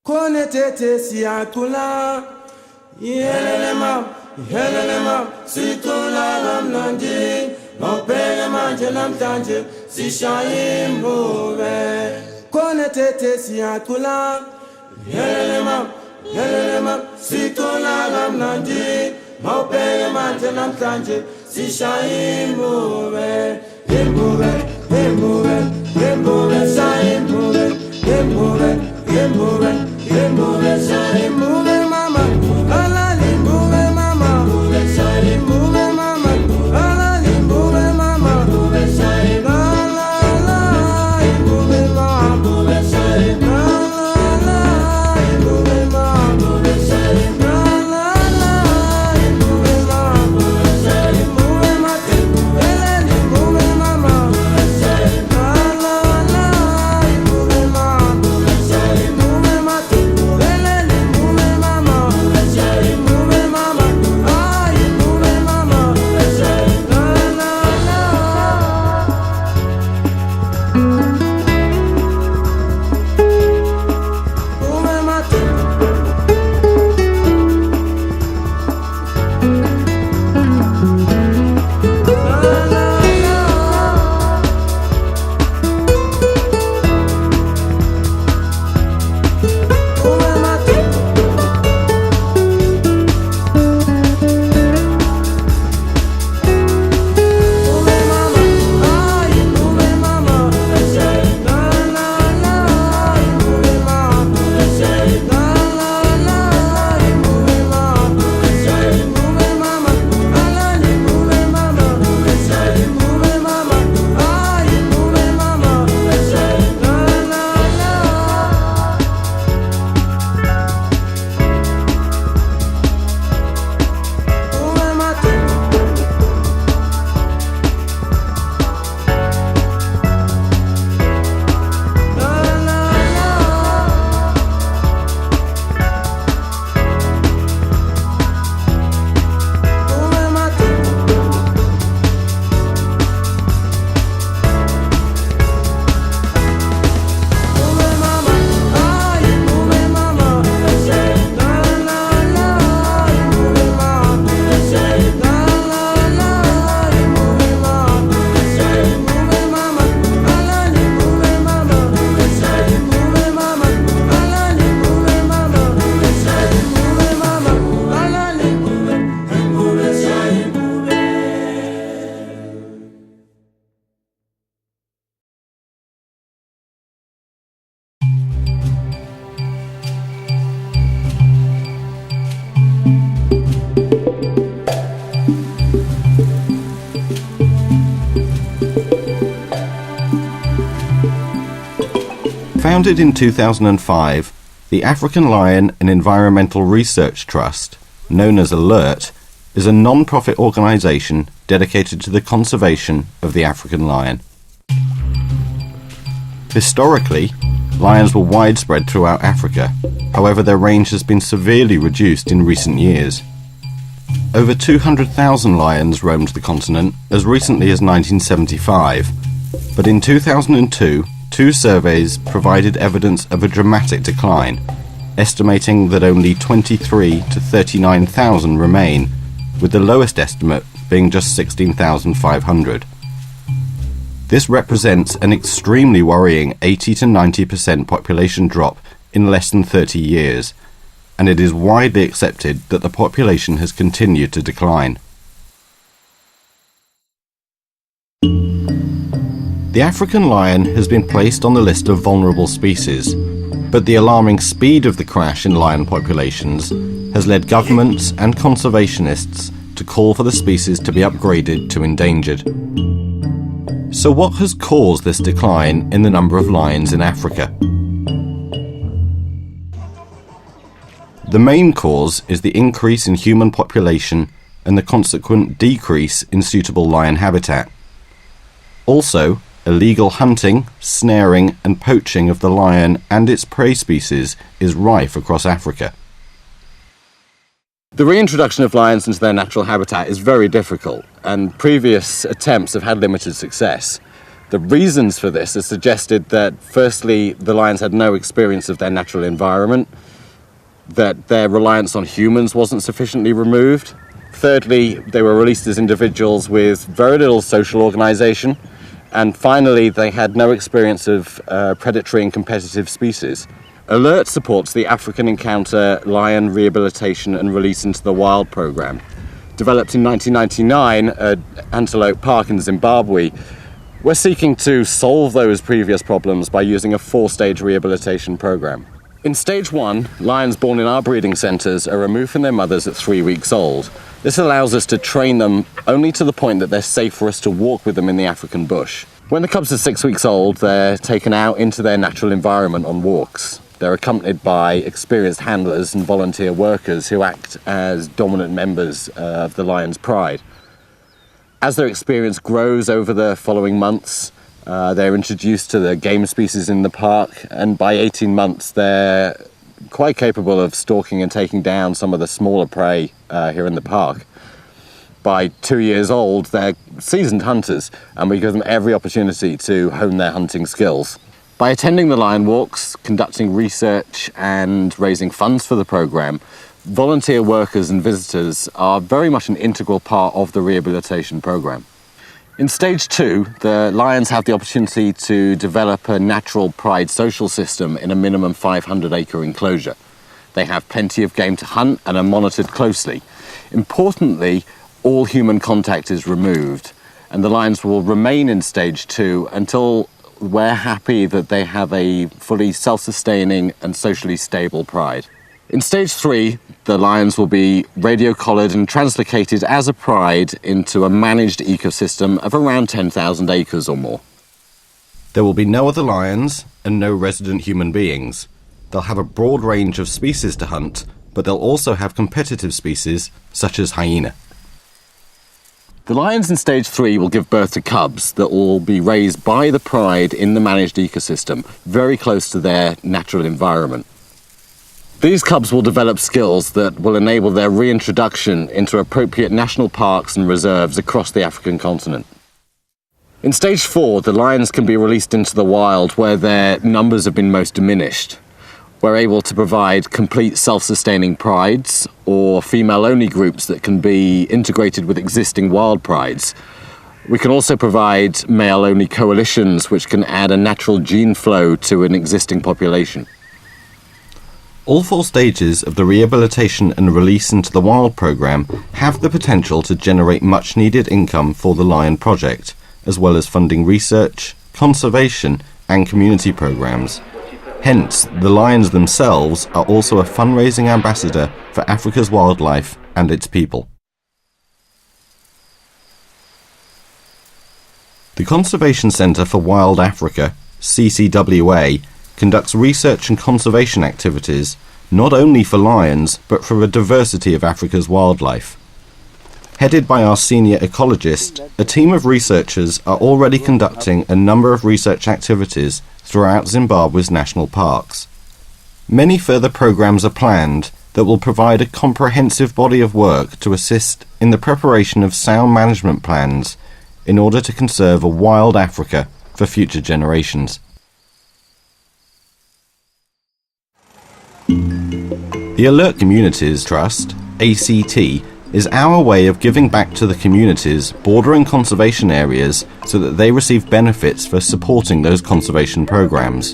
Kone tete siakula Yelelema, situla namnandi Mopele manje namtanje Sishayimbuwe Kone tete siakula Yelelema, situla namnandi Mopele manje namtanje Sishayimbuwe Imbuwe, shayimbuwe Imbuwe, shayimbuwe mama Ala limbuwe mama Shayimbuwe mama Ala limbuwe mama Shayimbuwe mama Shayimbuwe mama Founded in 2005, the African Lion and Environmental Research Trust, known as ALERT, is a non-profit organisation dedicated to the conservation of the African lion. Historically, lions were widespread throughout Africa, however their range has been severely reduced in recent years. Over 200,000 lions roamed the continent as recently as 1975, but in 2002, two surveys provided evidence of a dramatic decline, estimating that only 23 to 39,000 remain, with the lowest estimate being just 16,500. This represents an extremely worrying 80 to 90% population drop in less than 30 years, and it is widely accepted that the population has continued to decline. The African lion has been placed on the list of vulnerable species, but the alarming speed of the crash in lion populations has led governments and conservationists to call for the species to be upgraded to endangered. So what has caused this decline in the number of lions in Africa? The main cause is the increase in human population and the consequent decrease in suitable lion habitat. Also, illegal hunting, snaring and poaching of the lion and its prey species is rife across Africa. The reintroduction of lions into their natural habitat is very difficult, and previous attempts have had limited success. The reasons for this are suggested that, firstly, the lions had no experience of their natural environment, that their reliance on humans wasn't sufficiently removed. Thirdly, they were released as individuals with very little social organisation. And finally, they had no experience of predatory and competitive species. ALERT supports the African Encounter Lion Rehabilitation and Release into the Wild programme. Developed in 1999 at Antelope Park in Zimbabwe, we're seeking to solve those previous problems by using a 4-stage rehabilitation programme. In stage 1, lions born in our breeding centres are removed from their mothers at 3 weeks old. This allows us to train them only to the point that they're safe for us to walk with them in the African bush. When the cubs are 6 weeks old, they're taken out into their natural environment on walks. They're accompanied by experienced handlers and volunteer workers who act as dominant members of the lion's pride. As their experience grows over the following months, they're introduced to the game species in the park, and by 18 months they're quite capable of stalking and taking down some of the smaller prey here in the park. By 2 years old, they're seasoned hunters, and we give them every opportunity to hone their hunting skills. By attending the lion walks, conducting research and raising funds for the programme, volunteer workers and visitors are very much an integral part of the rehabilitation programme. In stage 2, the lions have the opportunity to develop a natural pride social system in a minimum 500-acre enclosure. They have plenty of game to hunt and are monitored closely. Importantly, all human contact is removed, and the lions will remain in stage 2 until we're happy that they have a fully self-sustaining and socially stable pride. In stage 3, the lions will be radio-collared and translocated as a pride into a managed ecosystem of around 10,000 acres or more. There will be no other lions and no resident human beings. They'll have a broad range of species to hunt, but they'll also have competitive species such as hyena. The lions in stage 3 will give birth to cubs that will be raised by the pride in the managed ecosystem, very close to their natural environment. These cubs will develop skills that will enable their reintroduction into appropriate national parks and reserves across the African continent. In stage 4, the lions can be released into the wild where their numbers have been most diminished. We're able to provide complete self-sustaining prides or female-only groups that can be integrated with existing wild prides. We can also provide male-only coalitions which can add a natural gene flow to an existing population. All 4 stages of the Rehabilitation and Release into the Wild programme have the potential to generate much-needed income for the Lion Project, as well as funding research, conservation and community programmes. Hence, the lions themselves are also a fundraising ambassador for Africa's wildlife and its people. The Conservation Centre for Wild Africa, CCWA, conducts research and conservation activities not only for lions but for a diversity of Africa's wildlife. Headed by our senior ecologist, a team of researchers are already conducting a number of research activities throughout Zimbabwe's national parks. Many further programmes are planned that will provide a comprehensive body of work to assist in the preparation of sound management plans in order to conserve a wild Africa for future generations. The Alert Communities Trust, ACT, is our way of giving back to the communities bordering conservation areas so that they receive benefits for supporting those conservation programs.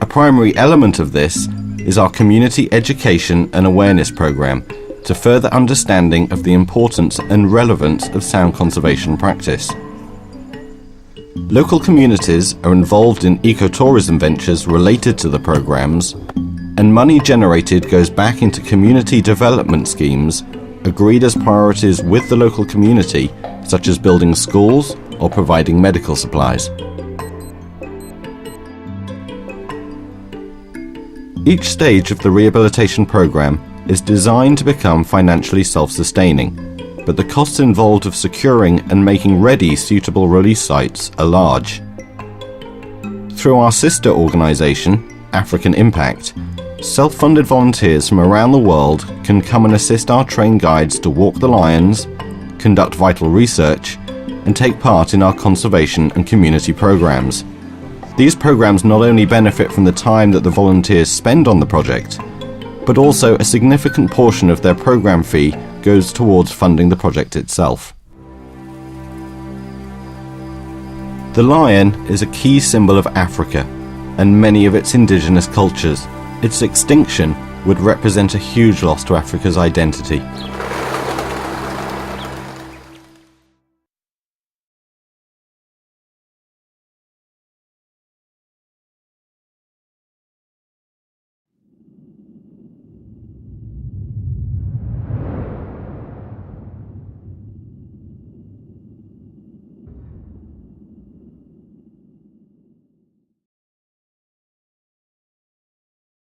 A primary element of this is our community education and awareness program to further understanding of the importance and relevance of sound conservation practice. Local communities are involved in ecotourism ventures related to the programs, and money generated goes back into community development schemes agreed as priorities with the local community, such as building schools or providing medical supplies. Each stage of the rehabilitation program is designed to become financially self-sustaining, but the costs involved of securing and making ready suitable release sites are large. Through our sister organisation, African Impact, self-funded volunteers from around the world can come and assist our trained guides to walk the lions, conduct vital research, and take part in our conservation and community programs. These programs not only benefit from the time that the volunteers spend on the project, but also a significant portion of their program fee goes towards funding the project itself. The lion is a key symbol of Africa and many of its indigenous cultures. Its extinction would represent a huge loss to Africa's identity.